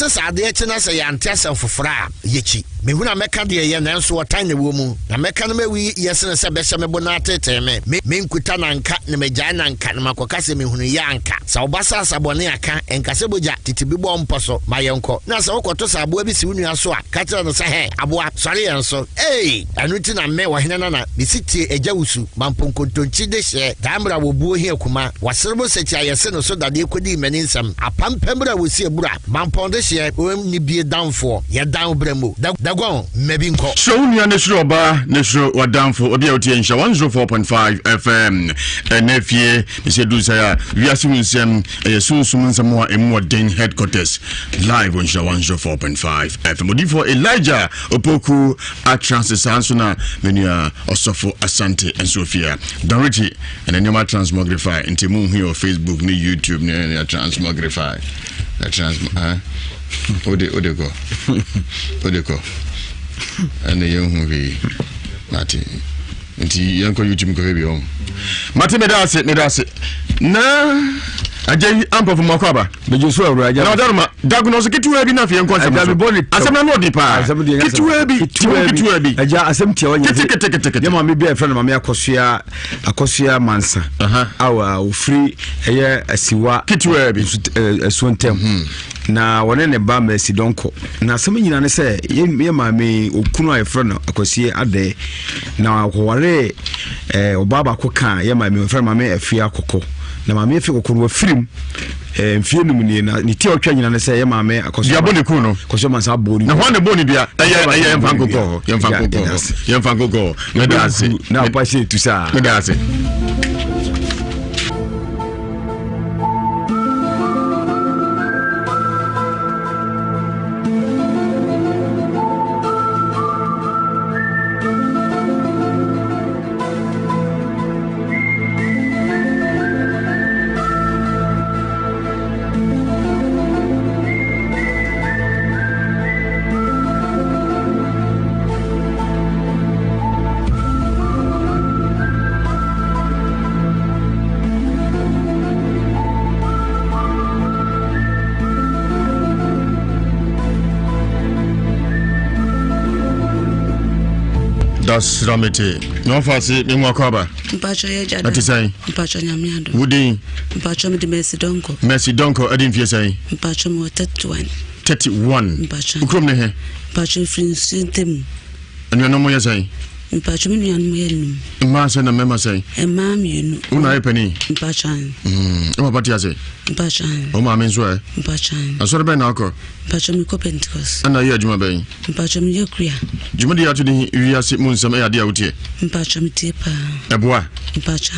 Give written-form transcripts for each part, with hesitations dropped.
sa ade eche na se ya nte asem fofora yechi mehuna meka de ye na nso wotan na wo mu na meka no mawi yesene se be hye me bo na tete me nkuta na nka na megya na nka na makoka se mehunu ya nka sa obasa asabone aka enka se boja titibi bo mposo mayenko na se wokoto sa abo bi si wunu aso a ka tira no se he abo sori yenso anuti na me wa hena na bisiti eja wusu mamponkontonchi de hye damra wo buo hi akuma waserbo se tia yese no so dade kodi mani nsam apampemra wo si ebura mamponde hye ni bie danfo ye dan bremo dagwan mebi nko so unu ne suro ba ne suro wa danfo obi a otie nsha 104.5 FM enefie mise du saya Ewiase Mu Nsem sunsun nsem wa emodin headquarters live on 104.5 FM odifo Elijah Opoku Atrans Sansuna menua Osofo Asante and Sophia Dorothy and then you transmogrify into moon here Facebook ni YouTube ni transmogrify odeko and the young movie Mati nti yanko YouTube ko hebi on Mati medase na Ajay ampa for makwaba bejo so awura aja na daruma diagnose kitu abi na fi enko asem asem na no di pa kitu abi aja asem tia wanya ye ma me bia friend ma me akosua mansa awa ofri eye asiwa kitu abi suntem na wone ne ba mesi donko na asem nyina ne se ye ma me okunu aye friend akosie ade na akware obaba koka ye ma me friend ma me afia akoko na maame efi kokoro wa firim mfie num ni na ni ti otwa nyina ne se ye maame akoso ya boni ku no koso man sa boni na hwan ne boni bia eye yemfanko medase na pa se tu sa medase Das ramete no fasi me mwakwaba mpacho ye jada atisai mpacho nyamiado wudi mpacho me de Mercy Donko adin fie sai mpacho mo 31 mpacho ukrom ne he mpacho frincintem anu no mo ye sai mpacho me nuan mo ye num ma se na mema sai ma mienu una e pani mpacho o pati ase mpacho o ma men so e mpacho asore be na akọ mpacho me ko Pentecost ana ye adwuma ben mpacho me ye kuya dwuma de ato de Ewiase Mu Nsem e ade a wotie mpacho me tie pa eboa mpacho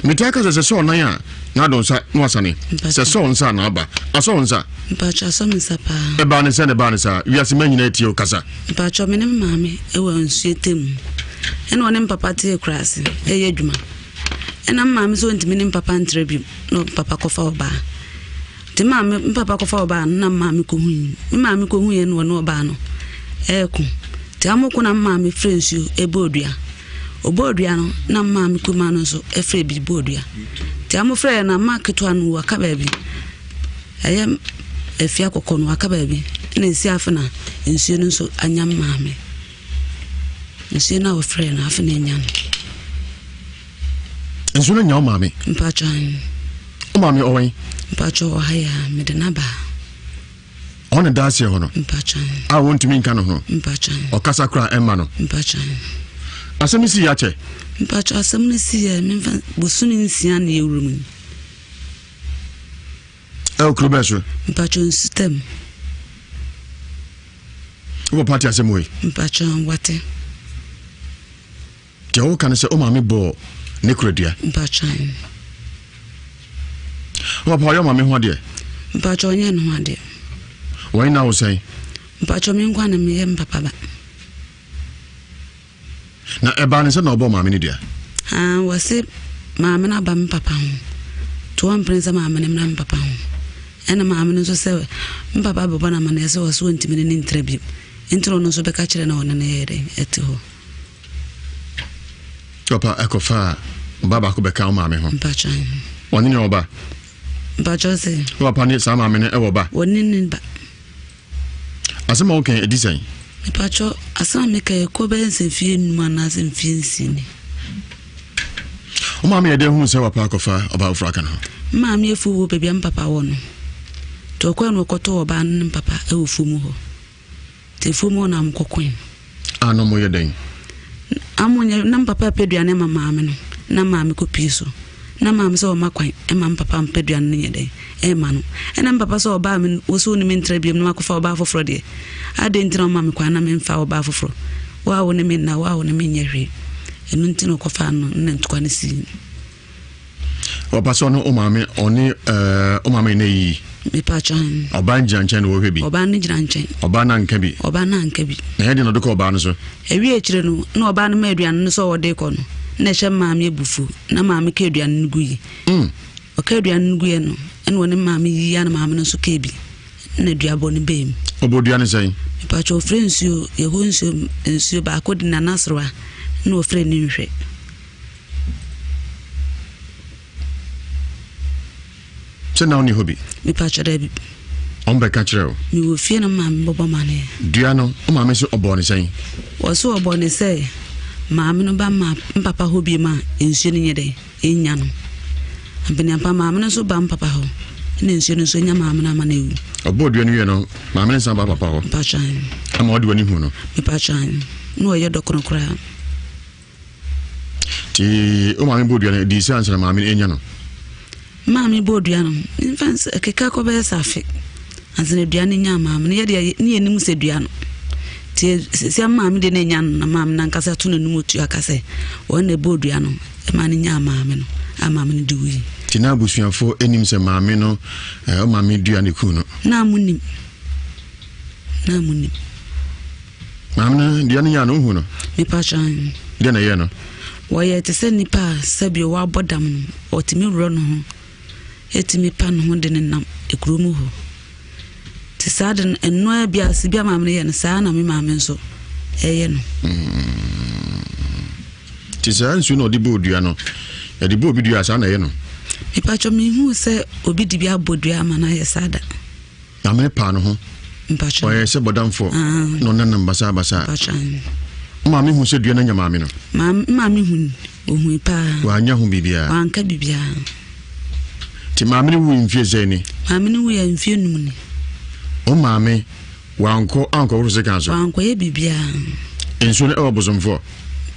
mitaka se so nan a na don sa no asane se so nsa na aba aso nsa mpacho so nsa pa e ba ne se Ewiase manyina tie o kasa mpacho me ne maame e wa nsuetem ene one papa tie krase e ye dwuma ena maame so ntimi ne papa ntrebi no papa kofa oba ti maame papa kofa oba na maame ko hu ye no no oba no eku ti amoku na maame frensu ebodua obodua no na maame ko ma no so efre bi bodua ti amofre na maketo anu waka ba bi eye efia kokko no waka ba bi na esi afena nsuo no so anya maame nsuo na ofre na afena anya nsuo nya maame mpacho maame owen mpacho haya medenaba ona dasi hono mpacho a wontumi nka no ho mpacho okasa kra emma no mpacho asemisi ya che mpacho asemisi ya memfa bosuni nsia na ewurum krobeso mpacho nstem wo party asemwe mpacho wate ti o kan se o maame bo ne krodua mpacho wo pa yo maame ho de mpacho nye no ho de why now say mpacho me nkwa na me ye mpapa ba na eba ne se na obo maame ne dia wase maame na ba mpapa ho to am prince maame ne na mpapa ho ena maame no so se mpapa baba na mane se waso ntimi ne ntrebi intro no so be ka kire na wona ne yere etiho papa ekofa baba ko be ka maame ho mpacho woni ne oba Bajose. Papa ni sama mene e wo ba. Woni ba. Asema o kan edisan. Pacho asama me kai ko be nsefie numa na nsefie nsini. O ma me de hu se wa pa kofa oba ofra kan ho. Ma me efu wo bebia mpapa wo no. To kwa no koto oba nin papa e ofu mu ho. Te fu mu na mkokwen. Ano mo ye den. Amonya na papa peduane mama me no. Na ma me ko piso. Na ma me so makwan e ma papa peduane ne yede. E ma no. E na papa so oba me wo so ni me ntrabiem na makofa oba foforo de. Ade ntina ma me kwa na me mfa oba foforo. Wa wo ne me na wa wo ne me nyehwe. Enu ntino kofa no na ntukwa ne si. Opa so no o ma me oni o ma me ne yi. Me pa chan. Oba njanchen wo hwebi. Oba ni jira nchen. Oba na nka bi. Oba na nka bi. Na yede no de ko oba no so. Ewi echire no na oba no ma aduan no so wo de ko no. Na hye maame ebufu na maame ka aduan no guyi. O ka aduan no guyi no. Ene woni maame yi ya na maame no so ka bi. Na aduabo ne bem. Oboduan ne sai. Me pa cho frensuo ye ho nsuo ba ko di na nasroa na ofre ni nhwe. Chena oni hobi. Me pa cho da bi. On be ka kire o. Mi wo fie na maame bobo mane. Dua no o maame so obo ne sai. Wo so obo ne sai. Maame no ba ma papa hobi ma ensuo ne nyede enya no. Ambeni pa maame no so ba papa ho. Na ensuo no so nya maame na ma na ewu. Obo dua ne no maame ne san ba papa ho. Pa chan. Ama odi wani hu no. Me pa chan. No ye dokoro kra. Ti o maame bo dua ne di se ansana maame enya no. Maame bodua no infants keka ko be safe azene dua ne nya maame ne ye ne enim se dua no tie se maame de ne nya na maame na nkasa to nanum otu akase won ne bodua no e ma ne nya maame no a maame ne duwi tina busuafo enim se maame no o maame dua ne ku no na munim maame na dua ne nya no hu no me pa chan de na ye no wo ye te se nipa sabio wa bodam no otimi wuro no ho etimi pan ho de nenam ekrumu ho ti saden enno bia sibia maame ye no saa na me maame nso eye no ti sa nsu no de bodua no e de bodua saa na ye no me pa cho me hu se obi di bia bodua ma na ye sada na me pa no ho mpa cho o ye se bodamfo no nanam basa pa chan maame hu se dua na nya maame no maame hu ohu pa wa nya hu bibia wa anka bibia ti maame ni wu mfie zeni maame ni wu ya mfie num ni o maame wa anko wo se kan so wa anko ye bibia enso ne e obosomfo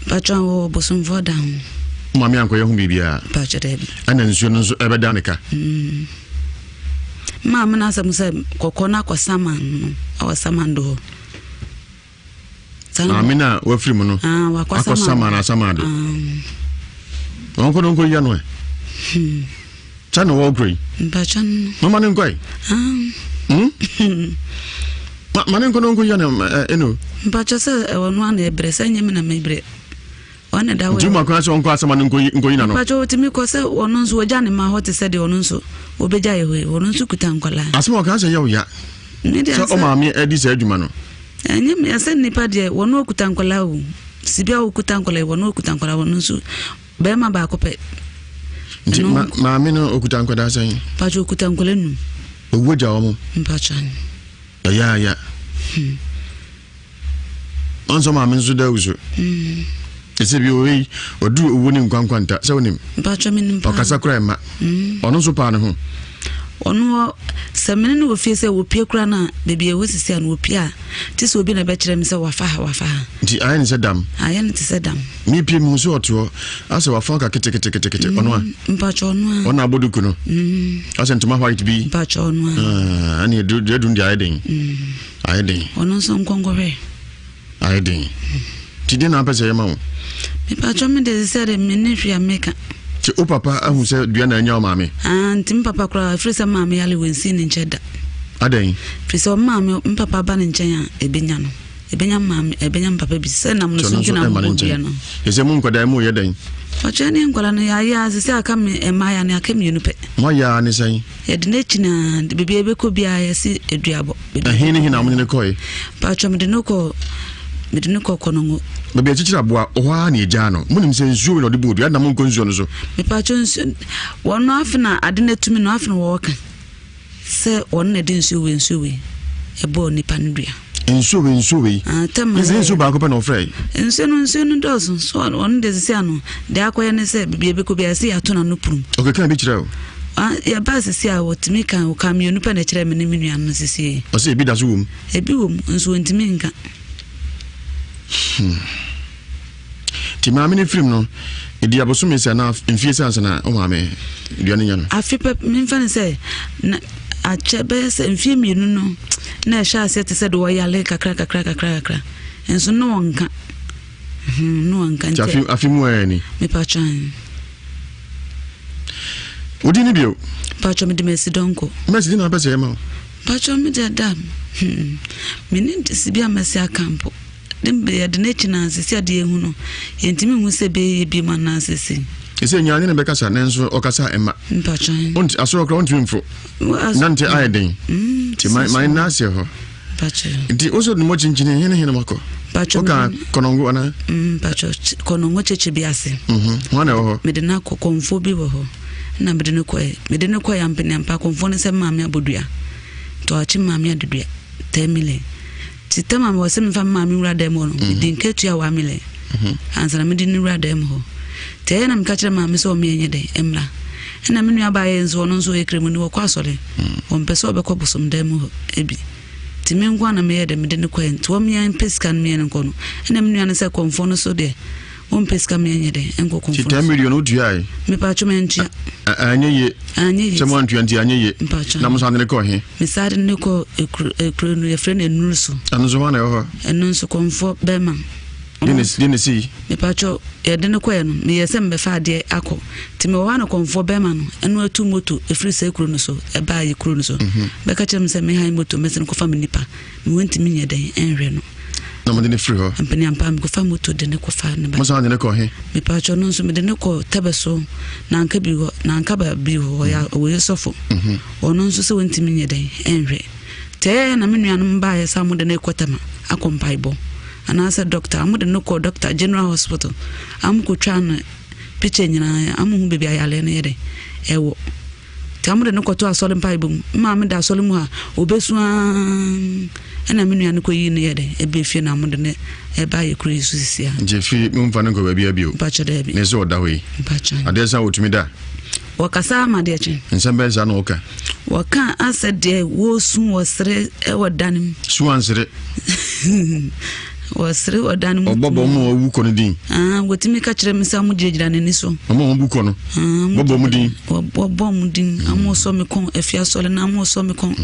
pa chan wo bosomfo down maame anko ye hu bibia pa chere ana enso no so e be daneka maame na asem se kokona kwa saman no awa saman do Amina wa free mu no akwa sama na sama de onko no ya no chana wo grey mba chan mama ne ngoi mane nko no ya na eno mba cha se wonu ana ebre se nyem na mebre ona da we juma kwa se onko asama ne ngoi na no mba cho timi ko se wonu nso oja ne ma hot se de wonu nso obeja ye we wonu nso kuta nkola asama ka se ya o ya so o ma mi edi se adwuma no anyem ya se nipa de wonu okuta nkola o sibia okuta nkola wonu okuta nkola wonu nso be ma ba ko pe maame no okuta nkoda san pa jo okuta nkola nu owoja omo mpa chan ya onso maame nso da uso ese bi oyi odu owo ni nkwankwanta se wonim mpa cho mi nimpa okasa kra ma ono so pa ne ho ono semene no ofie se wo pie kra na bebie wo sisi an wo pia ti so obi na be kire me se wafa nti ayen se dam ti se dam mi pie mu so oto ase wafa ka kete ono a mpa cho ono a ona aboduku no ase ntuma white bi mpa cho ono a ani edu ndi ayeden ono so nkongore ayeden ti de na pese yema wo mpa cho me de se de me ne hwia meka ti o papa ahu se dua na anya o maame ntim papa kra frisa maame yale wensi ne ncheda aden frisa maame mpapa ba ne nchen a ebenya maame ebenya papa bi se nam no so nkina mo bia no ese mu nkoda mu ye den o chene nkola no ya asese aka me emaya ne aka mienu pe mo ya ne sen ye de na china de bibia be ko bia ya si eduabo hina mo ne koy pa chom de no ko me de no ko kono Baby chichira boa oha na eja no. Munim se nsuo no de bodu. Ya na mo nkonsuo no so. Me pa chonsu. Wono afina ade na tumi no afina wo ka. Se wono na de nsuo we. Ebo nipa ndua. Nsuo we. Tema. Nsuo ba ko pe no frey. Nsuo no dozo. So wono de sisi ano. De akoya ne se bibie be ko bia se ya to na no prum. Okay, kan bi chira o. Ya ba sisi a wotimi kan o kam yenu pa na kire me ne menua no sisi. O se bi da so wom. Ebi wom nso ntimi nka. Ti maame ne film no edi aboso se na mfie sanse na o maame duane nya no. Afipe memfa ne se na achebe se mfie mienu no na sha ase te se do yale kakra. Enso no wonka. No wonka nche. Afimu ani. Me pa chan. Odi ni bio. Pacho me de mesi donko. Mesi na pese ma. Pacho me de dam. Me ni sibi amesi akampo. Dembe ya de nechina sisi ade ehu no. Yentimi hu se be bi ma na sisi. Ese nyaanye ne bekasa nenso okasa ema. Pacho. Ont asoro kra ont mfo. Nante aiden. Ti my na se ho. Pacho. Ndi oso no chinchine hene mako. Pacho. Oka konongo ana. Pacho konongo cheche bi ase. Wana ho. Me de na konfo bi wo ho. Na me de ne koy ampene ampa konfo ne se maame abodua. To achi maame adodua. 10 million. Titama mo se mfa maame wura dem no. Din ketua wa mile. Ansana me din wura dem ho. Te na me ka kire maame so me enye de emra. Na me nua ba ye nso no nso ekremu ni wo kwa sole. Wo mpese obekọ bosom dem ho ebi. Timi ngwa na me ye de me de ne koy nto me yan peskan me en kono. Na me nua ne se konfo no so de. Won peska me enye de enko konfo. 10 million odua ai. Me pa chuma entua. Anyeye. Chemo antua nti anyeye. Na mo sande ne ko he. Me sade ne ko ekro no ye friend enuru so. Anu so wana ho. Enu so konfo bema. Dine si. Me pa cho ye de ne ko ye no me ye se mbe fa de akọ. Ti me wana konfo bema no enu atu moto efri se ekro no so e ba ye kro no so. Be ka chem se me han moto me se ko fa me nipa. Me wenti me nye de enhwe no. Na mo de ne free ho. Ampani ampa me ko fa moto de ne ko fa ne ba. Mo sande ne ko he. Me pa cho no so me de ne ko tebeso na anka bi ho na anka ba bi ho ya we sofo. Ono nso se wenti me nye de enhwe. Te na me nuanom ba ye sa mo de ne ko tama akompaibo. Anasa doctor amu de no ko doctor General Hospital am ko twa na picture nyina amu hu bebi ayale na yede ewo tamu de no ko to asole mpaibo ma me da asole mu ha obesu ana me nua no ko yi na yede ebe fie na amu de ne e ba ye kru Yesu sisia je fi mu mfa no ko ba bia o pacho de bi ne so da hoyi pacho adesa wotumi da wakasa ma de chi nsembe za no ka waka ase de wo sun wo sere e wodanim suansere wasre odan mu obobo mu owu kono din wotimi ka kire misa mu jirejira ne ni so omo bu kono bobo mu din bobo mu din amo so me kon efia sole na amo so me kon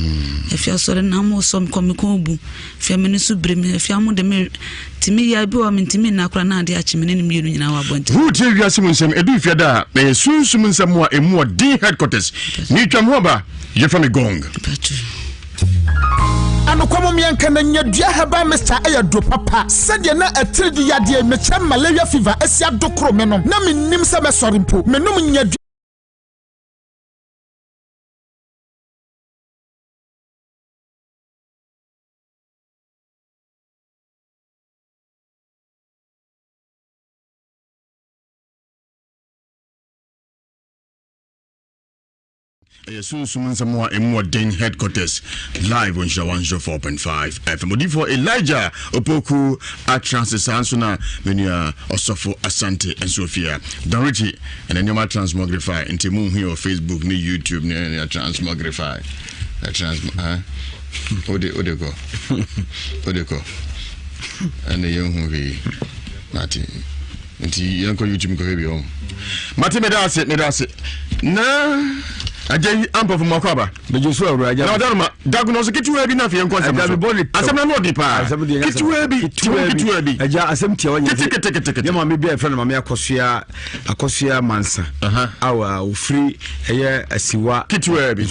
efia sole na amo so me kon me kon bu fia me ni so breme efia mu de me timi ya bi o me timi na kora na ade achi me ne mienu nyina wa bonti hu tie Ewiase Mu Nsem edu fia da na yesunsum nsem a emu odin headquarters ni twam ho ba ye fa me gong ano kwamo mianka na nyadua haba Mr. Ayado papa sadia na atiridi yade mecha malaria fever asia dokro menom na mennim se mesori mpo menom nyadua yesunsum nsem a emu odin headquarters live on Nhyira 104.5 FM odi for Elijah Opoku atrances anso na menua osofo asante ensofia Donrity and anyoma transmogrify into mu here on Facebook ni YouTube ni transmogrify odeko and yen hu mati nti yanko YouTube ko hebi o mati medase na Ajay ampo from Makwaba. Bejusu awuraja. Na daruma diagnose kitu bi na fe enko asem. Asem na no di pa. Kitu bi. Aja asem tia wanya. Ye ma me bia friend ma me akosia mansa. Awa ofri eye asiwa kitu bi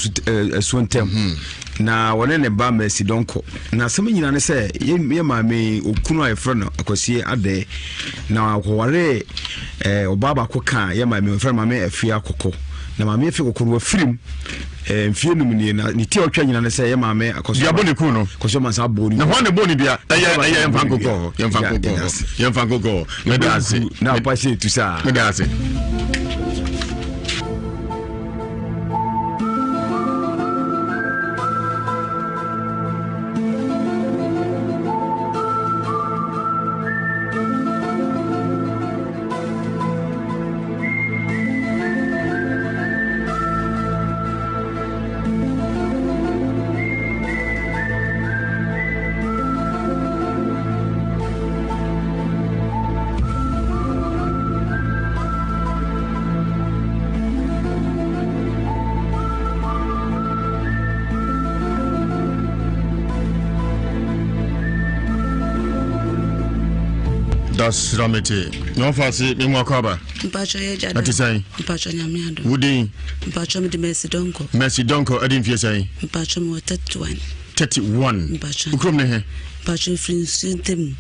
asuntem. Na wone ne ba mesi donko. Na asem nyina ne se ye ma me okunu aye friend akosie ade na akoware obaba ko kan ye ma me friend ma me afia kokko. na maame efi kokoro film mfie num nie na ne tie otwa nyina ne sɛ ye maame akoso dia boni ku no koso man sa boni na ho ne boni bia ɛyɛ mfankoko me da ase na pa se tu sa me da ase das ramete no fasi me mu akaba mpacho ye jada atisai mpacho nyamiado wudin mpacho me de Mercy Donko adin fie sai mpacho mo 31 mpacho ukrom ne he mpacho friends ntem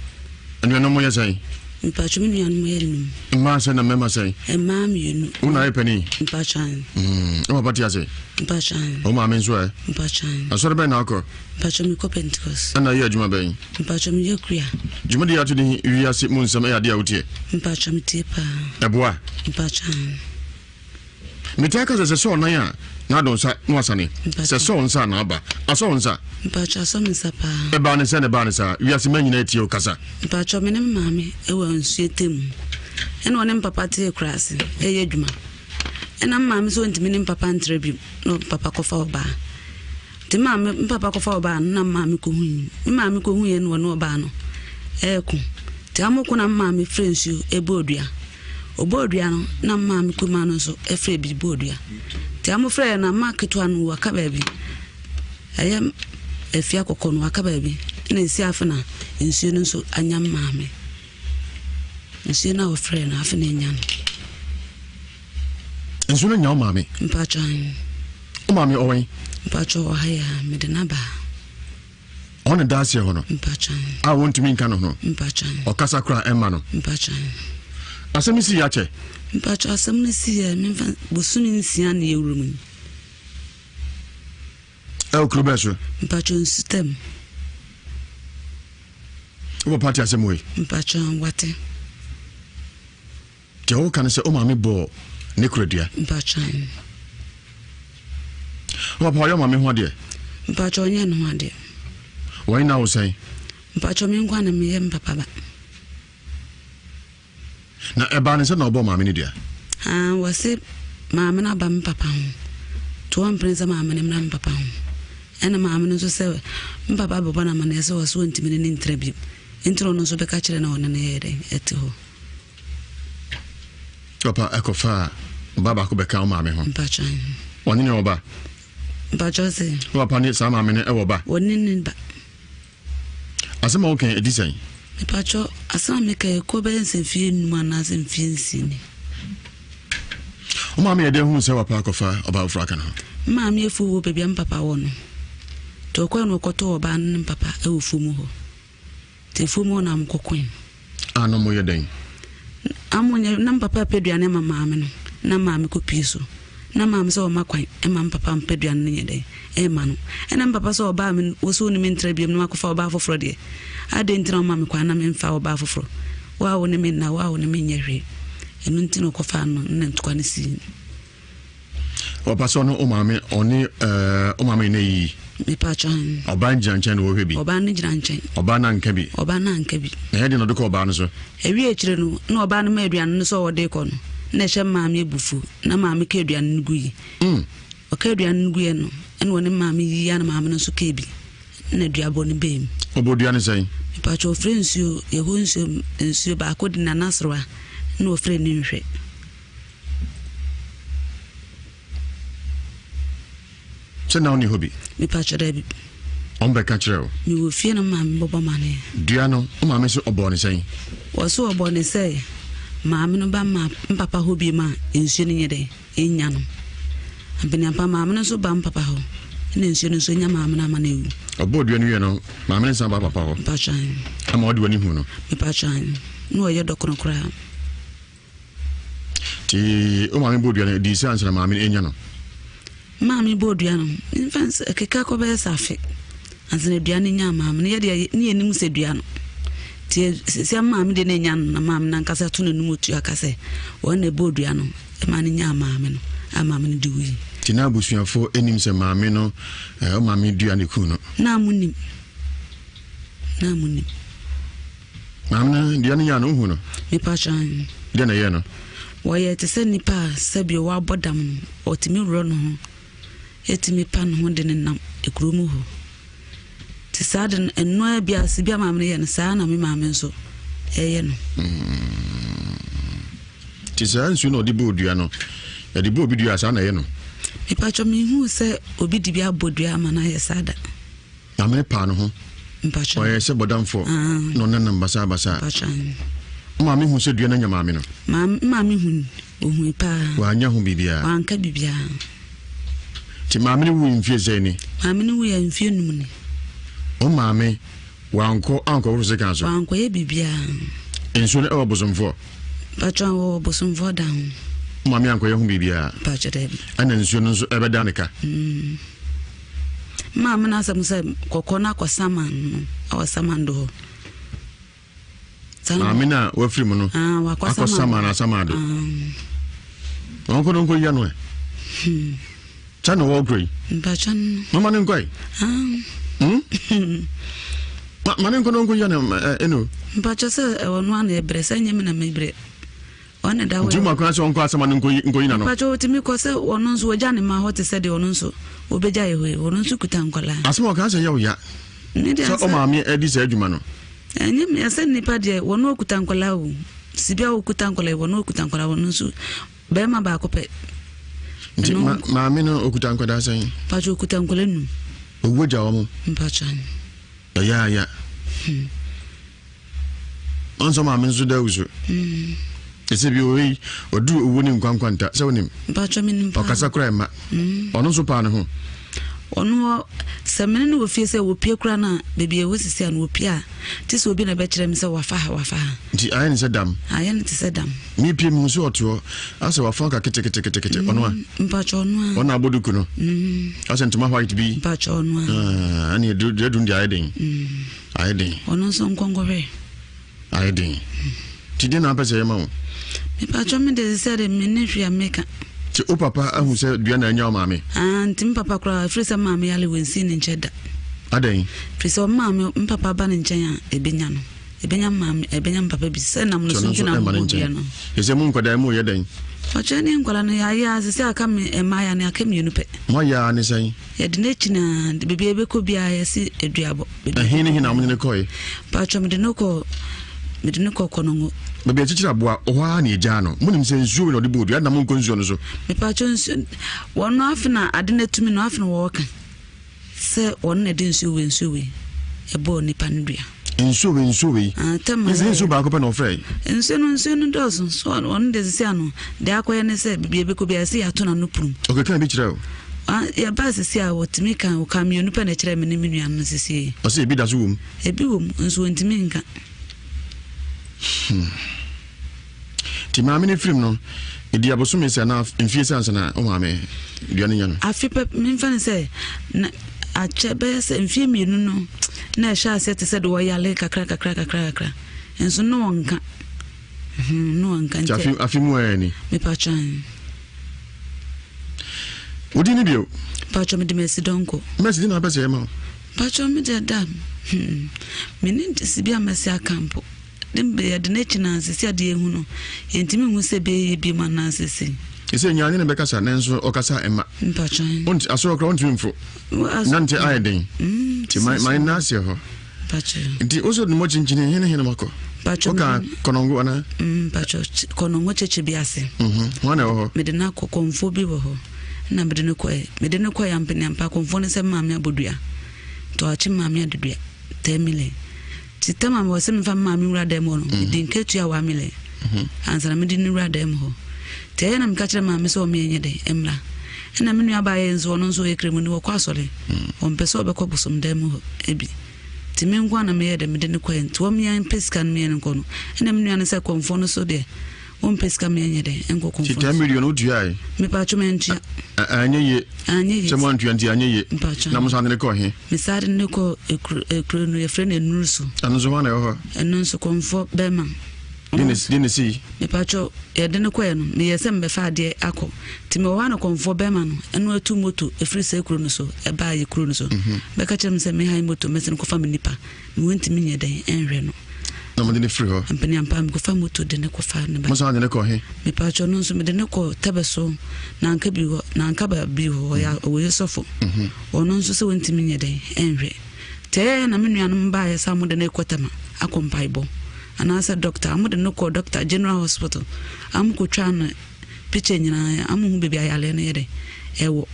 anu no mo ye sai mpacho me nuan mo ye num ma se na mema sai ma me yenu una epani mpacho o pati ase mpacho o ma men so mpacho asore be na akọ mpacho me ko Pentecost ana ye adwuma ben mpacho me ye kuya dwuma de ato de Ewiase Mu Nsem ya de awutie mpacho me tie pa eboa mpacho mitaka se so nan a na don sa no asane se so nsa na aba aso nsa mpacho so me sapa e ba ne se ne ba ne sa Ewiase manyina tie o kasa mpacho me ne maame e wa nsuetem ene one papa tie krase e ye dwuma ena maame so ntimi ne papa ntrebi no papa kofa oba ti maame papa kofa oba na maame ko hu ye no oba no eku ti amoko na maame friendship e bodua obodua no na maame ko ma no so e fre bi bodua ti amofre na market anu waka ba bi ayam efia kokonu waka ba bi na esi afena nsuo no so anyam maame nsuo na ofre na afena nyam nsuo no nyam maame mpacho o maame owen mpacho haya medenaba on dasie hono mpacho a wontumi nka no no mpacho okasa kra emma no mpacho asemisi ya che mpacho asemisi ya memfa bosumi nsia na yewurum el klubeso mpacho system o party asemwe mpacho wate te o kan se o maame bo ne kredua mpacho o pa yo maame ho de mpacho nye no ade why now say mpacho me nkwa na me ye mpapa ba na eba ne se na obo maame ne dia wase maame na ba mpapa ho to am prince maame ne mna mpapa ho ena maame no so se mpapa baba na mane se waso ntimi ne ntrabi intro no so be ka kire na wona ne yede eti ho papa ekofa baba ko be ka maame ho mpacho woni ne oba mpacho se papa ne sa maame ne e oba woni ne ba asema o kan edisen mpacho asama me ka ko be nsefie numa na nsefie nsini o maame ede hu se wapa akofa oba ofraka na maame efu wo bebia mpapa wo no to kwa no koto oba n papa e ofu mu ho te fu mu na mkokwen ano mo yeden amonye na papa peduane ma maame no na maame ko piso na maame so makwan e ma papa peduane ne yeden e ma no e na papa so oba me wo so ni me ntrabiem na makofa oba foforo de ade ntina maame kwa na me mfa oba foforo wa wo ne me na wa wo ne me nyehwe enu ntino kofa no na ntwa ne si o paso no o maame oni o maame ne yi me pachan oba njanchen wo hwebi oba ne jiranchen oba na nkabi na yede no de ko oba no so ewi ekire no na oba no ma aduan no so wode ko no na hye maame ebufu na maame ka aduan no guyi o ka aduan no guyi no ene woni maame yi ya na maame no so ka bi na aduabo no bem oboduan sai me pacho frensio yeho nsio ba ko di na nasrwa na ofre ni nhwe se na oni hobi me pacho debi on be ka kireo mi wo fie na maame bobo mane dua no o maame so obo ne sai wo so obo ne sai maame no ba ma papa hobi ma ensio ni nyede enya no abeni apa maame no so ba papa ho na ensio no so nya maame na ma na ewu obo dua no ye no maame ne sa ba papa ho pachan ama odi wani hu no me pachan no ye dokoro kra ti o maame bodua na di sanse na maame enya no maame bodua no infants keka ko be safe anse dua ne nya maame ne ye de ne enim se dua no ti se maame de ne nya no na maame na nkasa to no mutu akase won ne bodua no e ma ne nya maame no a maame ne diwi ti na busuafo enim se maame no o maame dua ne ku no na munim maame na dua ne nya no hu no me pa chan de na ye no woye te se nipa sabi wa bodam otimi ro no ho etimi pa no ho de ne nam ekromu ho ti saden enno bia se bia maame ye no saa na me maame nso eye no ti sa nsu no de bodua no ya de bodua saa na ye no me pa cho me hu se obi di bia bodua ama na ye sada maame pa no ho mpacha oye se bodamfo no nanam basa mpacha maame hu se dua na nya maame no maame hu ohu pa wa nya hu bibia wa anka bibia ti maame wu mfie zeni maame wu ya mfie num ni o maame wa anko woro se kan so wa anko ye bibia enso ne o bosomfo mpacha wo bosomfo dan maame anko ye hu bibia mpacha de ana enso no so ebe da ne ka maame na asam se kokona ko saman o samando maame na wa firi mu no wa ko saman na samado on ko don ko ya no chano wo grey mpacha mama ne ngoi mane ko don ko ya no eno mpacha se wonu ana ebre se nyem na mebre one da wo juma ko so on ko asama ne ngoi na no mpacha otimi ko se wonu nso oja ne ma hote se de wonu nso obeja ye ho wonu nso kuta nkola asama ko ya wo ya so o maame edi se adwuma no enyem ya se nipa de wonu okuta nkola o sibia okuta nkola wonu okuta nkola wonu nso be ma ba ko pe nti maame no okuta nkoda san mpacha okuta nkola nu owoja wo mo mpacha ya onso maame nso da uzo ese bi oyi odu owo ni nkwankwanta se wonim mpacha minim pa okasa kura ma ono nso pa ne ho ono semene no ofie se wo pie kura na bebi e wosisi an wo pie ti so obi na be kire me se wafa nti ayen se dam ayen ti se dam mi pie mu so oto ase wafa ka kete ono a mpacha ono a ono aboduku no ase ntuma white bi mpacha ono a ani du ndi ayeden ono so nkongore ayeden ti de na pese yema wo mpacha me de se de me ne hwia meka ti o papa ahu se dua na anya o maame anti papa kura frisa maame yale wensi ne ncheda aden frisa maame papa ba ne nchen ebenya no ebenya maame ebenya papa bi se na mno sunju na mobia no ese mu nkoda mu ye den oche ne nkwala no ya asese aka me emaya ne aka mienu pe mo ya ne sai ye de ne china de bebe ebe ko bia ya si eduabo hina mo ne koy pa chom de no ko konongo bebe achichira boa oha na eja no munim se nzuo no de bodu na mo nko nzuo no so me pa chon wono afina ade na tumi no afina wo ka se wono na de nsuo we ebo ni pandua nsuo we tema nsuo ba ko pe no frey nsuo no dozo so wono de se ano de akoye ne se bebe ebe ko bia se ato na no prum okay kan bi kire o ya ba se sia wotimi kan o kamionu pe na kire me ne menua no sisi o se bi da so wom ebi wom nsuo ntimi nka ti maame ne film no edi abosome se na mfie sansa na o maame duane nya no afipe minfane se na achebe se mfie mienu no na sha se te se do yale kakra enso no wonka nte afimu ani me pachan odi ni bio pacho me de mesi donko mesi na pese ma pacho me de dam meni sibia mesi akampo dembe ya de nechina sisi ade ehu no entimi hu se be bi ma na sisi ese nyaani ne bekasa nenso okasa ema mpachan onti aso okra onti mfo nante ayeden ti my na se ho pacho nti oso no mochinchini hene mako pacho oka konongo ana pacho konongo cheche biase wana ho me de na kokonfo bi ho na me de ne ko ya mpene ampa konfo ne se maame abodua to achi maame adodua 10 million titama mo se mfa maame wura dem no din ketu ya 1 million ansana me din wura dem ho te na me ka kire maame se o me enye de emra na me nua ba ye nzo no nzo ye kremu ni wo kwa sole o mpese obekọ bosom dem ho ebi timi ngwa na me ye de me de ne ko ento o me yan pesika no me nko no na me nua ne se konfo no so de on pesca me and go confirm. 10 million would you? Me pachumentia. Anye, someone 20 anye. Namusan the coin. Miss Adam Nico, a friend in Nusu. And so one over. And non so comfort Berman. Didn't see. Me pacho, ya didn't quern, me as a far dear acco. Timoano comfort Berman, and we're two moto, a free secrunuso, a buy a crunuso. Becacham sent me high moto, messing for family nipa. We went to me a day and reno. No one in the free her. And Penny and Pam go for moto, the neck of fire. Masan the coin. Me pacho no so me the neck of tabaso, Nankabi, Nankaba bill, or you suffer. Or non so went to me a day and re. Ten a million by some of the neck quatama, a compaibo. And I said, Doctor, I'm the no call Doctor General Hospital. I'm go trying pitching and I'm baby I alien. Ewo.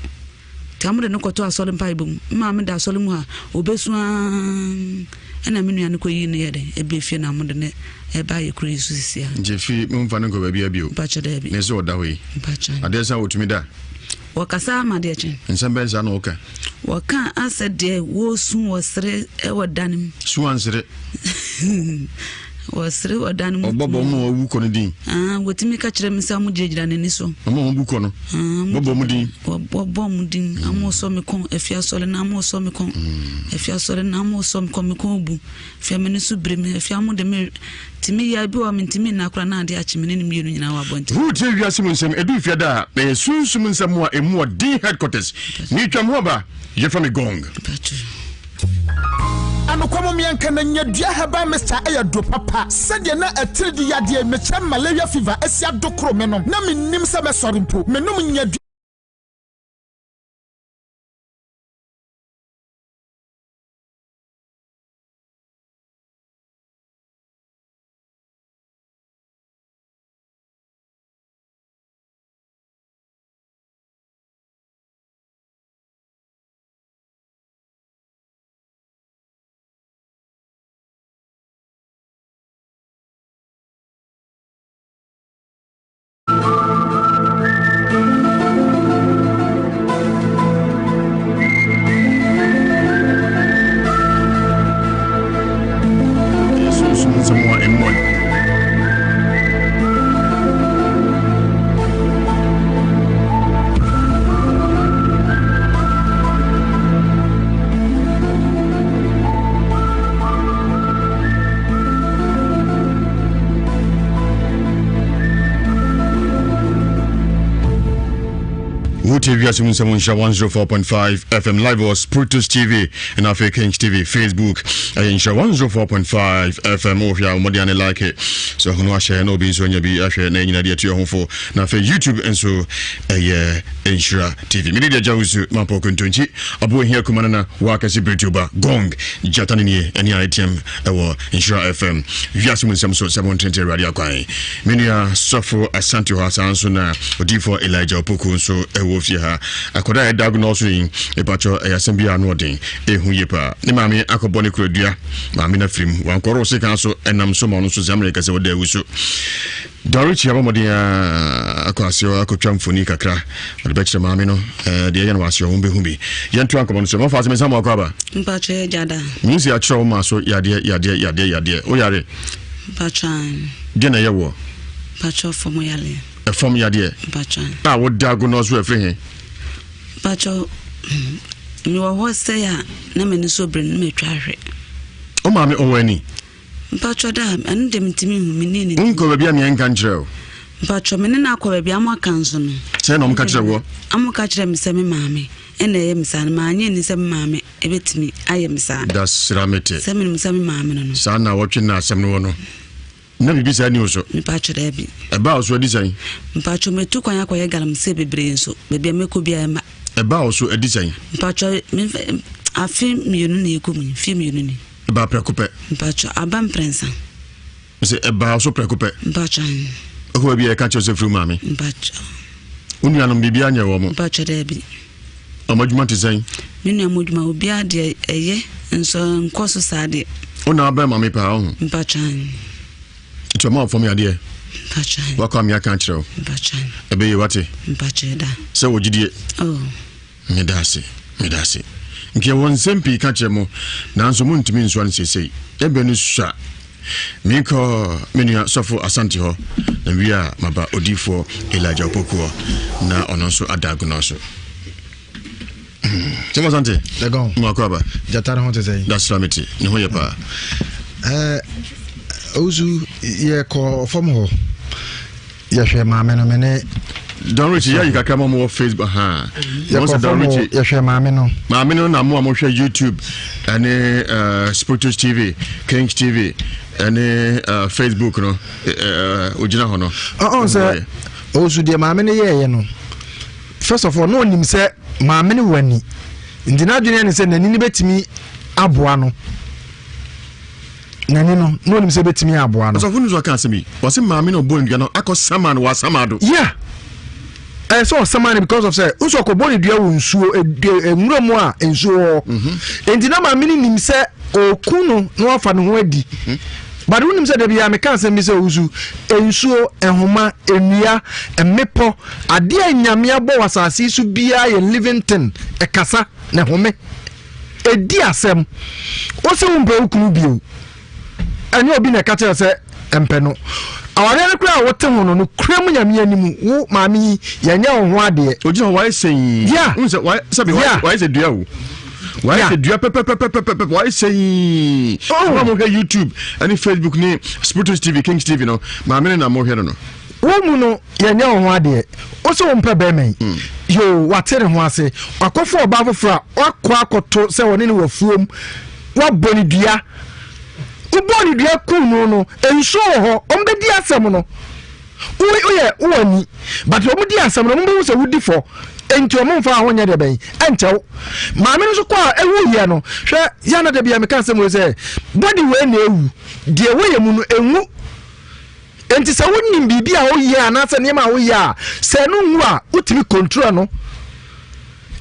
Tamu the no call to a solemn piebum. Mamma da solemn obeswan. And I mean, I'm going near a beef and I'm on a buy a cruise. Jeffy Mumfanko baby abu. Butcher Debbie. Neso that way. Butcher. I dare say to me that. Wakasa, my dear chin. And some bells are no okay. Waka, I said, dear, was soon was 3 ever done. Swan said it. Was 3 or done. Bobo more who can do. What me catch them some judge than any so. A more bucono. Bobo Mudin. Bombudin. I'm also me con, if you're solid, I'm also me con. If you're solid, I'm also comic obu. Feminine sublime, if you're more the mirror. To me, I do. I'm into me now. Crana, the achievement in our bunty. Who tell you, Simon, some edu fiada, may soon summon some more and more D headquarters. Nhyira Mu you're from a gong. Ano kwamo mianka na nyadua haba Mr. Ayado papa said na atridi yade mecha malaria fever asia dokro menom na minnim se mesori mpo menum nyadua Ewiase Mu Nsem 104.5 FM live was Brutus TV and Africa Kings TV Facebook and 104.5 FM if you are more than like it so who know share no be so nya bi ahwe na nyina de to ho fo na fe YouTube and so Nhyira TV me de jawusu mampo kontonchi abo here kumana wa kasi bretuba gong jatani ni any item ewo Nhyira FM Ewiase Mu Nsem so 720 radio kwan menia sofo asante ho asanso na odifo Elijah Opoku so ewo ha akoda diagnose yin e bacho ayasembia no den ehu yepa ne maame akobone kuradua maame na film wankoro se kan so enam so ma no so America se woda wuso Dorichi abamodia akwasio akotwa mfoni kakra de beche maame no de ye no wasio won behu bi yentu ankomo no so mo fa se mesam akwaba mpacho jada nsi a chro ma so yade o yare pachan de na yewo pacho fomo yale from yade pacho wo diagnose we free pacho mi wo say ya na me so bren me twahwe o maame o wani pacho da an dem timi hu me ni nko ba bia me enka nkyerɛ pacho me na akɔ ba bia mo akanso no sɛ na omka kyerɛ wo amoka kyerɛ me sɛ me maame ena ye misa na maanye ni sɛ me maame ebetimi aye misa das ramete sɛ me misa me maame no sa na wotwe na asɛm no no na bibi sa ni oso me pacho da bi eba oso adi san pacho me tu kwanya kwaya galam se bebre nso bebia me ko bia ma eba oso adi san pacho me afi mienu na ekomu fi mienu ni eba prekope pacho abam prensa se eba oso prekope pacho ko bia ka cho se fru mame pacho unu anom bibia anya wo mo pacho da bi amajuma te san me nu amajuma obi ade eye nso nkoso sade ona aba mame pa ho pacho to ma fo me ade pacho waka me aka kyerɛ pacho ebe ye wate pacho da se wogidie oh me dase nke won sempi ka kyerɛ mo nanso mo ntimi nso an sesei ebe no sua Miko menua sofo asante ho na wia maba odifo Elijah Opokuo na ononso adagunoso Chemo sante Dagon Mwakwaba Jatara ho tese That's ramiti ni ho yepa Ozu ye ko form ho ye hwe maame no mene Don Richie ya yika kama mo Facebook ha Once Don Richie ye hwe maame no na mo hwe YouTube ane Sportus TV Kings TV ane Facebook no ojina ho no say Ozu de maame no ye no first of all no nim say maame no wani ndina adwene ne say nani ni betimi aboa no nani no nim say betimi aboa no so funu zo kan semi was maame no bon dua no akosama no wasamado yeah so someone because of say unso ko boni dua wo nsuo enwura mu a ensuo ndina maame ni nim say okunu no afa no ho adi but when him said there be can say me say uzu ensuo ehoma enua emepo ade anyame abo wasase su bia ye living thing ekasa na home edi asem o se umbe okunu bio anya obi na kacha say empe no aware ne kura wote ho no kura mu nyame animu wo maami yanya ho ho ade oji ho why say yeah why say dua wo why say dua pepe why say mo go YouTube and Facebook ni Sportus TV Kings TV no maami na mo hwere no wo mu no yanya ho ade o so mpa be men yo watere ho ase akofo oba fofora akwa akoto se woni ne wafuom waboni dua uboni dua kunu no enso ho ombedi asem no oye woni but omudi asem no mbo se wudi fo enti omfa ahonya de ben entew maame no so kwa ewu ye no hwe ya na de bia meka asem we se body we na ewu de we ye mu no enwu enti se wonnim bibia oye anase ne ma oye a se no nwu a utimi control no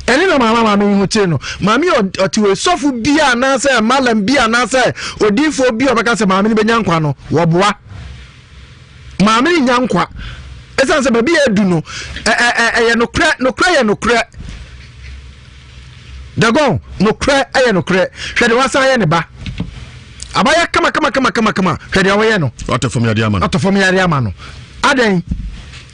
eni na mama hu che no mami otiwe sofu bia na se malam bia na se odifo bia obeka se mami ni benya nkwa no wo boa mami ni nyankwa esa se baby edu no ye no kra dagon no kra ye no kra hwede wasa ye ne ba abaya kama hwede awoye no atofom yade ama no aden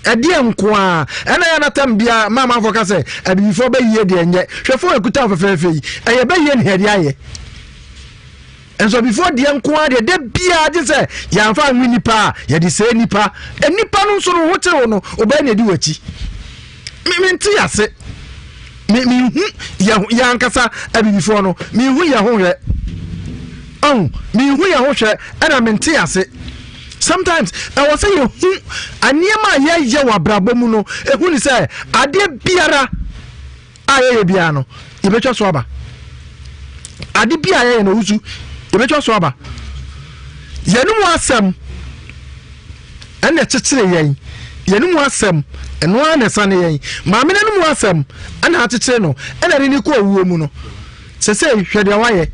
edie nkoa ena ya natam bia mama foka se abifo be yie de enye hwefo ekuta fefefe yi eye be yie ne hede aye enso before die nkoa de bia de se ya mfa nwi nipa ya de se nipa enipa no so no hote wo no oba na di wachi mi nti ase mi hu ya ankasa abifo no mi hu ya ho hwe mi hu ya ho hwe ena mi nti ase sometimes I was saying aniema ye wabrabo mu no ehu ni say ade biara aye bia no ibetwa so aba ade bia aye na uzu ibetwa so aba yenum asem ene chechire yenum asem eno ane sane yen maame nenum asem ana achechire no ene ri ni ko awuo mu no sesei hwede waye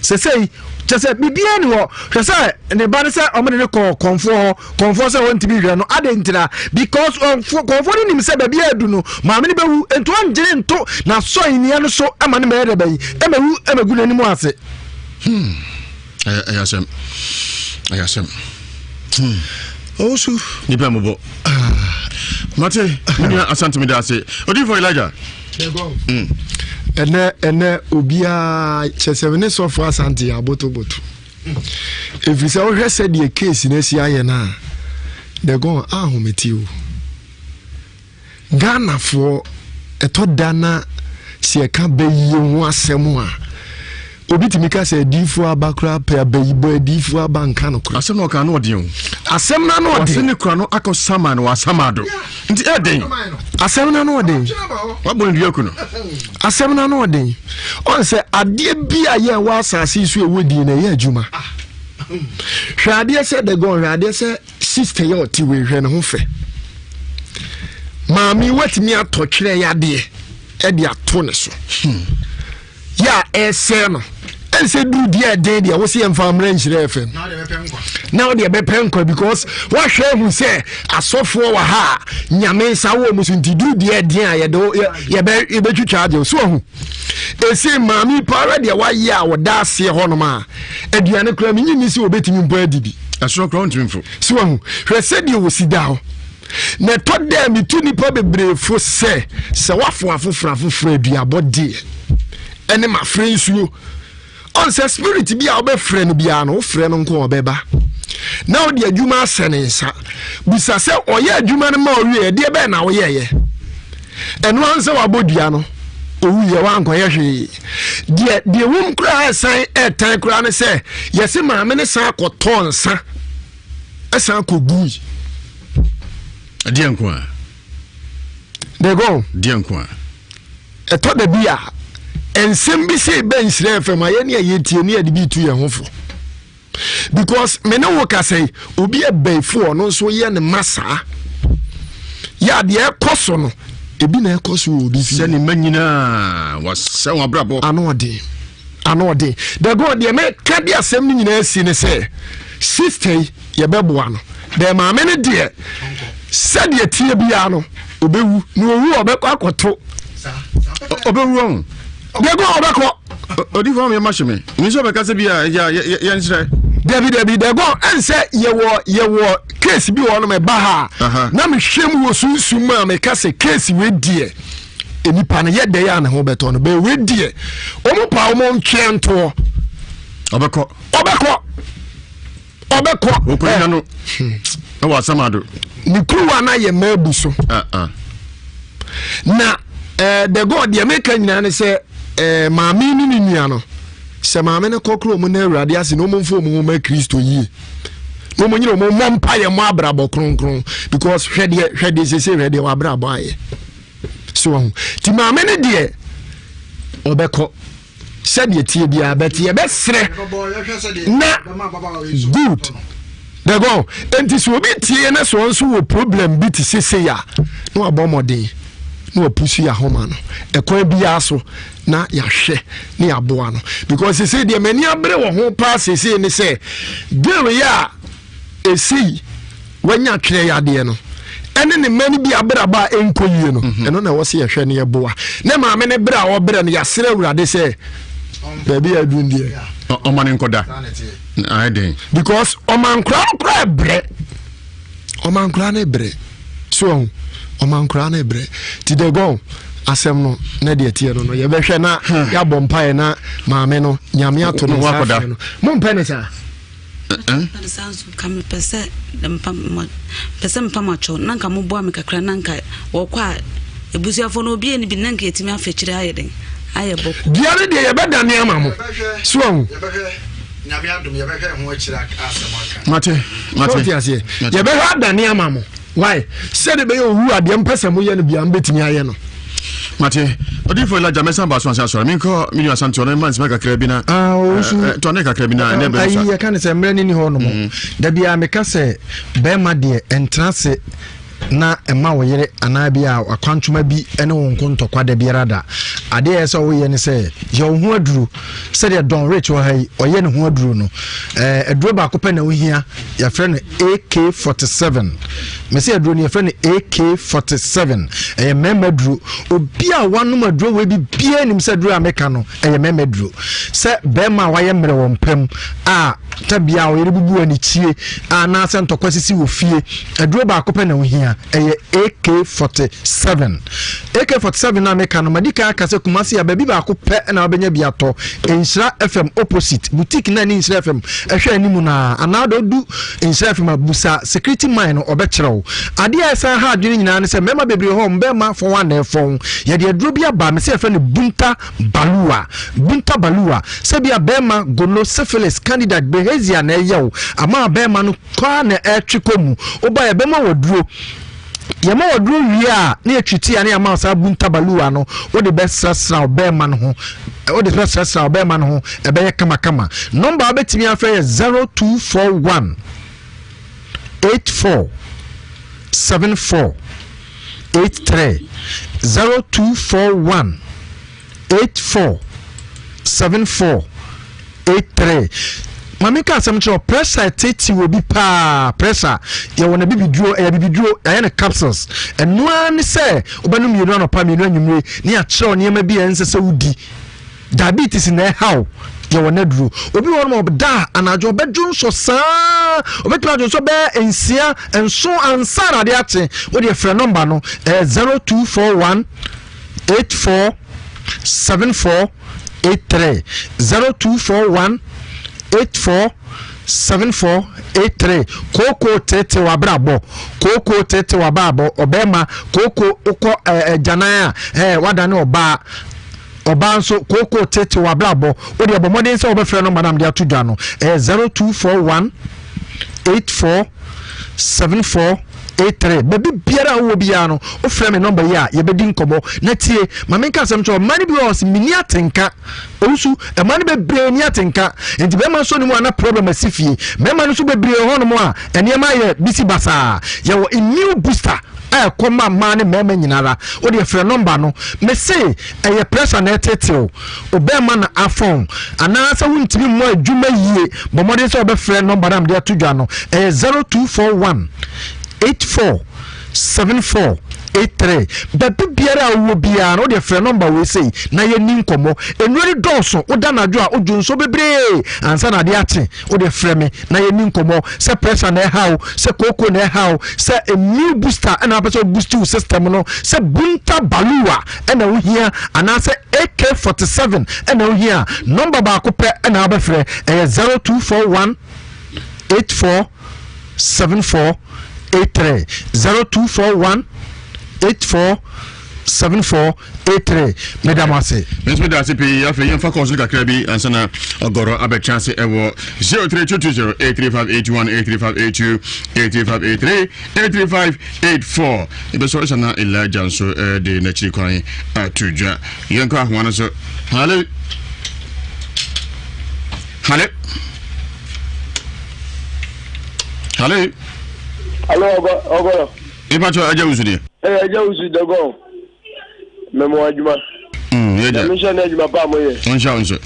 sesei chese bibia ni ho hwese ne ba ne se omene ne konfo se won tibi hwe no adentira because konfo ni nim se bibia adu no maame ne bewu ento angere ento na so enia no so ama ne mere bayi emewu emegu nani mu ase ayasem osu ni ba mobo mate ni asante me da ase odi for Elijah ene obia chesevene so for asante aboto efisa o hwese de case na si aye na de go ahometiwo Ghana for eto dana si eka beyi ho asem a obi timika se difo abakra pe beyibo difo abanka no kra asem no ka no ode o asem na no ode asem ni kra no akosama no wasamado nti eden asem na no ode wabon duaku no asem na no ode on se ade bia ye wa asase su ewodi na ye adwuma hwade se de go hwade se sister ye oti we hwe ne ho fe maami watimi atotwere yade e de ato ne so ya ese no ense du dia dia wo se emfamra nhyira FM now de be penkwa because what hwe hu se asofo wa ha nyame sa wo musu nti du dia ye do ye be twitwa ade so hu ese maami para de wa ye a wo da ase ho no ma aduane kura mi nyimi se obetimi mpo adidi asoro kra ntimi mfo so hu hwe said you wosi da na to dem mi tu nipa bebrefo se wafo afofra aduabo de ene ma frensuo on se spirit bi a obefre no bia no ofre no nko obeba na odi adwuma asenensa busa se oye adwuma no ma owie de be na oye ye eno anse wabodua no owuye wankoye hwe de wum kra san etan kra ne se yesi maame ne san akotonsa esan kogui Diankwa. They go. Diankwa. A thought the beer and Simbi say Ben Shref from my any yeti near the B to your home. Because Menowoka say, Ubi a bay for no so yan massa. Ya dear Cosono, a bin a cos will be sending menina was so a brabo. I know a day. The go, the American Cadia sending in a scene say, Sister, ye bebuano. There are many dear. Said ye tia biano obewu no owu obekọ akoto obewu on de go obekọ odi fo me machine mi so beka se bia ya nsire David de go ense ye wo case bi wo no me ba ha na me hwem wo sunsun ma me ka se case we die enipa na ye de ya na ho beto no be we die omo pa omo ntwento obekọ okuna no e wa samado ni kruwa na ye mabu so na the god the make nyina ne se maami ni nua no se maami ne kokro mu na awurade ase no momfo mu ma Kristo yi no mo nyina mo mompa ye mo abrabo kronkron because hwede se hwede wa abrabo aye so ti maami ne de obekọ said ye tie bia bet ye besre na good they go enti so obi tie na so nso wo problem bi ti sese ya no abomodin no pusu ya homa no ekwan bia so na ya hwe na ya boa no because he say the mani abre wo ho pa sese ni say dewe ya esi wanya twere ya de no ene ne mani bi abraba enkoyie no eno na wo se ya hwe na ya boa na maame ne bra wo bra no ya sere awurade say baby adundie omane nkoda I did because oman kra bre so oman kra na bre ti de go asem no na de tie no ye behwe na ya bompa na maame no nyame ato no wakoda mo mpe ne sa kam pese mpamacho nanka mo boa me kakra nanka wo kwa ebusuafo no obi eni bi nanka etimi afechire ayeden ayeboko diare de ye bedane amamo so nyame adom ye behwe ho akira asemaka mate ye behwe adane amamo why said be owu ade mpese mo ye no bia mbetimi aye no mate odi fo la jamesa ba so ansa mi ko mi nu santo no man se kakra bi na to ne kakra bi na ne be so ayi kan se mre ni ho no mo da bia me ka se be ma de entrance na ema wo yere anabia akwantuma bi ene wo nkontokwa da biara da ade ese wo ye ne se ye ho aduru se de don rich wo hai oye ne ho aduru no aduru ba ko pe na wo hia ya fre no AK47 me se aduru ne ya fre no AK47 memma aduru obi a wanu aduru we bi bia nim se aduru ameka no memma aduru se be ma wa ye mre wo mpam a tabia wo yere bubu ani chie na se ntokwa sisi wo fie aduru ba ko pe na wo hia AK47 na meka no madika aka se kumasi ya baby ba ko pe na obenya biato Nhyira FM opposite boutique na ni Nhyira FM ehwe animu na anado du Nhyira FM abusa security mine obekyerew ade a esa ha adwene nyina ne se mema bebre ho mbema for one na fon ye de aduro bia ba me se efe ne bunta balua se bia bema gono syphilis candidate behavior na yew ama bema no kwa na etwekomu oba ye bema waduro yama wadru wi a na etwiti ane ama sa bunta balua no wo de best sra obema no ho wo de best sra obema no ho ebe ye kama number abetimi afa ye 0241 84 74 83 0241 84 74 83 mamika asem cho pressure teti wo bi pa pressure ye wona bibiduro ya ne capsules eno an se obanu mienu no pa mienu anwumre ni a chero ne ma bi ense se wudi diabetes na how ye wona duru obi won mo da anajo bedwo so saa obetuma jo so be ensia enso ansara de ate wo de frɛ number no 0241 847483 0241 847483 koko tete wabrabo koko tete wababo obema koko uko janaya wadane oba nso koko tete wabrabo odi abomodin se obefre no madam dia tudwa no 0241 847483 baby biara wo bia no o frɛ me number ya ye bedi nkomo na tie ma menka asɛm cho mani bi was mini atenka osu e mani be bre ni atenka enti be ma so ni mu ana problem asifie me ma no so be bre ho no mu a enema ye bisi basa ye wo immune booster koma ma ne mema nyinara wo de frɛ number no me say eye pressure na etetew obema na afon ana sa wuntimi mo adwuma yie bomode se obefrɛ number am de atodwa no 0241 847483 baby biara wo bia no de frɛ number we say na ye ni nkomo enwori dɔso oda nadwo a odwonso bebre ansa na de ate wo de frɛ me na ye ni nkomo se pressure na how se koko na how se a new booster and a boost you system no se bunta balua and a here and I say AK47 and a here number ba ko pe and a befre 0241 847483 0241 847483 Madam Ase. Miss Medasi P. Yafe Yamfa Consul Kakrabi and Sana Ogoro Abe Chance Ewo 0322 83581 83582 83583 83584. Ibeso Sana Elijah so de Nachi Kwani Tuja. Yanka Hwana so. Hello. Hello. Hello. Hello, Ogoro. Ipacho aja usudi. Aja usudi dogo. Memo adwuma. Yeja. Mission adwuma pa mo ye. Onse.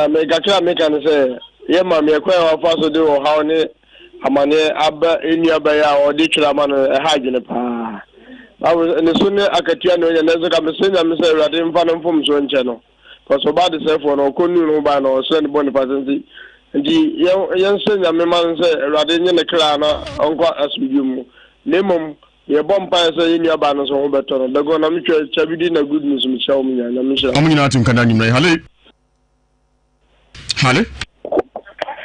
Me kakra me kan say ye ma me kwa wa fa so de o ha ne amane aba eni aba ya o de twira ma no e ha gine pa. Bawo ne so ne akatia no ye ne so ka me senya me say rade mfa no mfom so nche no. Cause oba de say for no konu no ba no so ne boni pasenti. Ndi ye senya me man say rade nye ne kra na onko asubum. Nemom ye bompa say eni aba no so ho beto no. Dago na me chabidi na good news me chawo me na me sha. Amunyi na atum kana nyimrai. Hello. Hello.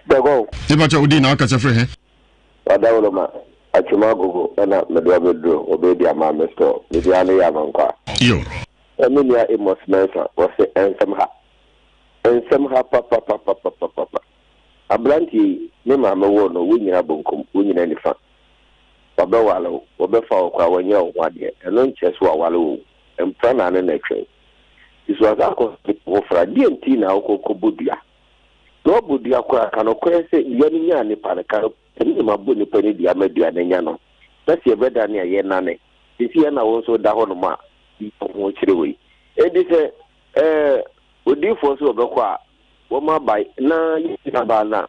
Dago. Ipacho udi na akasa frɛ he. Wadawolo ma achuma gogo na medwa bedro obedi ama me store. Bidi ane ya mankwa. Yo. Emilia Amos Mensa was ensem ha papa abranti ne ma wo no wunyina bonkom wunyina nifa wabewalo wabefa okwa wanya ohwade eno ncheso awalo empra na ne twen isu azako wofra DNT na okoko bodua do bodua kwa kano kwese yani nya ne pa ka ni ma bo ne pa ne dia madua ne nya no na se beda ne ye nane isi na wo so da ho no ma ho chirewe edi se odi fo so obekwa wo ma bai na yina ba na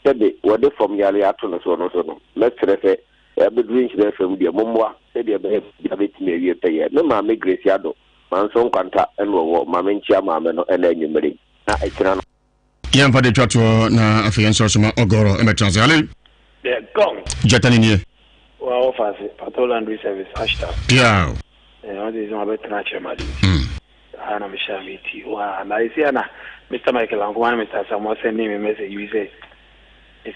sebe wode from yale ato no so no let's say bedru nchire fam dia momwa se dia be ya betime wie peye no ma me grace ado man so nkwanta eno wo ma me nchia ma me no ena enyumere na ekira no yamfa de twato na afiyan so so ma ogoro emetrans ale de gong jatani nie wa office patrol and service hashtag yeah what is my better chairman ana mishamiti wa na isiana Mr. Michael Angwan Mr. Samuel send me a message you say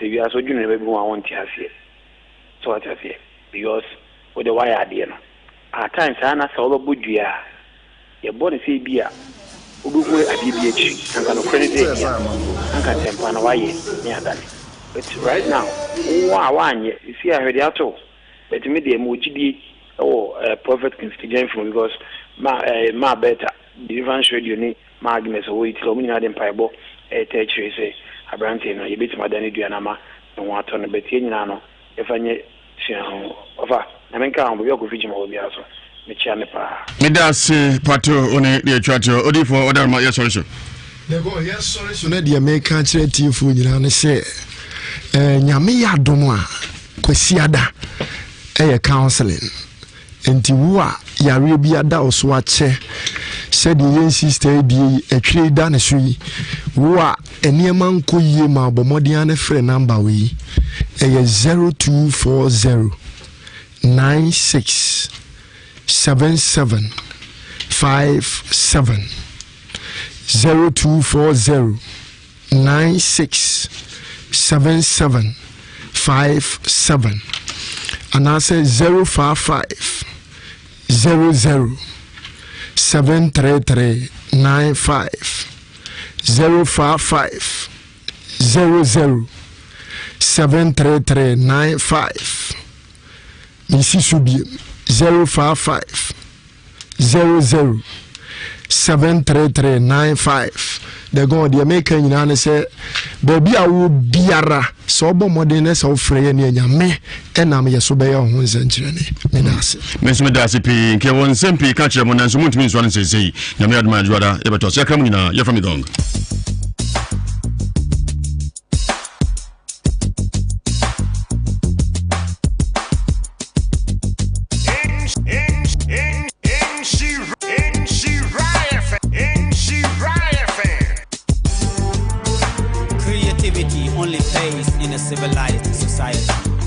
we are so junior baby want to here so what here because with the wire idea no at times ana so budua your body say bia udugu adibiechi anka no credit here anka tempa na waye me adani but right now wanye you see I heard ato but me dey mo gidi prophet constituent from because ma better deliverance radio ni Magnus we tell me na dem paibo techre say abrante no yebeti madani duana ma no wato no beti nyina no efanye sian ofa na menka ambo bi akofiji ma obi aso me chia me pa me das pato one de twato odi for order ma yes sorry so lego yes sorry so na de meka kire tifo nyina ne se nyame ya dom a kwasiada counseling enti wo a yare bi ada oso ache said the young sister di etwe da ne so yi wo a nneɛma nkɔ yie ma abɔmmɔden ne frɛ number wei ɛyɛ 0240 96 77 57 0240 96 77 57 anaasɛ 055 00 733 95 055 00 733 95 Misi Subi 055 00 733 95 the God the American you say baby I will biara so bo modern as of free ne nyame enam yeso be ho nsankyerene me dase pi nke won sempi ka kire mo nanso muntumi nso ne sesei nyame adoma adwada e beto so akram nyina ye from the gong. Creativity only pays in a civilized society.